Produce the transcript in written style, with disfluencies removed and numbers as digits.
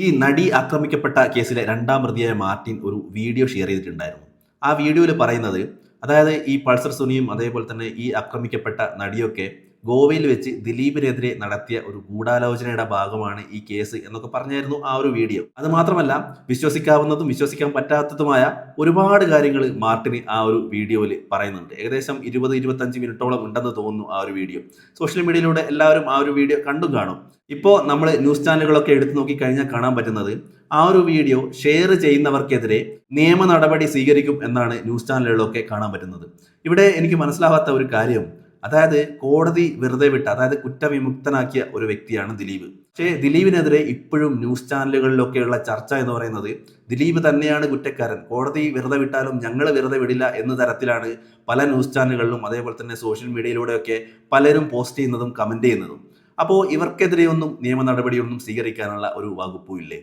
ഈ നടി ആക്രമിക്കപ്പെട്ട കേസിലെ രണ്ടാം പ്രതിയായ മാർട്ടിൻ ഒരു വീഡിയോ ഷെയർ ചെയ്തിട്ടുണ്ടായിരുന്നു. ആ വീഡിയോയിൽ പറയുന്നത്, അതായത് ഈ പൾസർ സുനിയും അതേപോലെ തന്നെ ഈ ആക്രമിക്കപ്പെട്ട നടിയൊക്കെ ഗോവയിൽ വെച്ച് ദിലീപിനെതിരെ നടത്തിയ ഒരു ഗൂഢാലോചനയുടെ ഭാഗമാണ് ഈ കേസ് എന്നൊക്കെ പറഞ്ഞായിരുന്നു ആ ഒരു വീഡിയോ. അത് മാത്രമല്ല, വിശ്വസിക്കാവുന്നതും വിശ്വസിക്കാൻ പറ്റാത്തതുമായ ഒരുപാട് കാര്യങ്ങൾ മാർട്ടിന് ആ ഒരു വീഡിയോയിൽ പറയുന്നുണ്ട്. ഏകദേശം 20-25 മിനിറ്റോളം ഉണ്ടെന്ന് തോന്നുന്നു ആ ഒരു വീഡിയോ. സോഷ്യൽ മീഡിയയിലൂടെ എല്ലാവരും ആ ഒരു വീഡിയോ കണ്ടും കാണും. ഇപ്പോൾ നമ്മൾ ന്യൂസ് ചാനലുകളൊക്കെ എടുത്തു നോക്കി കഴിഞ്ഞാൽ കാണാൻ പറ്റുന്നത്, ആ ഒരു വീഡിയോ ഷെയർ ചെയ്യുന്നവർക്കെതിരെ നിയമ നടപടി സ്വീകരിക്കും എന്നാണ് ന്യൂസ് ചാനലുകളിലൊക്കെ കാണാൻ പറ്റുന്നത്. ഇവിടെ എനിക്ക് മനസ്സിലാവാത്ത ഒരു കാര്യം, അതായത് കോടതി വെറുതെ വിട്ട, അതായത് കുറ്റവിമുക്തനാക്കിയ ഒരു വ്യക്തിയാണ് ദിലീപ്. പക്ഷേ ദിലീപിനെതിരെ ഇപ്പോഴും ന്യൂസ് ചാനലുകളിലൊക്കെയുള്ള ചർച്ച എന്ന് പറയുന്നത്, ദിലീപ് തന്നെയാണ് കുറ്റക്കാരൻ, കോടതി വെറുതെ വിട്ടാലും ഞങ്ങൾ വെറുതെ വിടില്ല എന്ന തരത്തിലാണ് പല ന്യൂസ് ചാനലുകളിലും അതേപോലെ തന്നെ സോഷ്യൽ മീഡിയയിലൂടെയൊക്കെ പലരും പോസ്റ്റ് ചെയ്യുന്നതും കമന്റ് ചെയ്യുന്നതും. അപ്പോൾ ഇവർക്കെതിരെയൊന്നും നിയമ നടപടിയൊന്നും സ്വീകരിക്കാനുള്ള ഒരു വകുപ്പും ഇല്ലേ?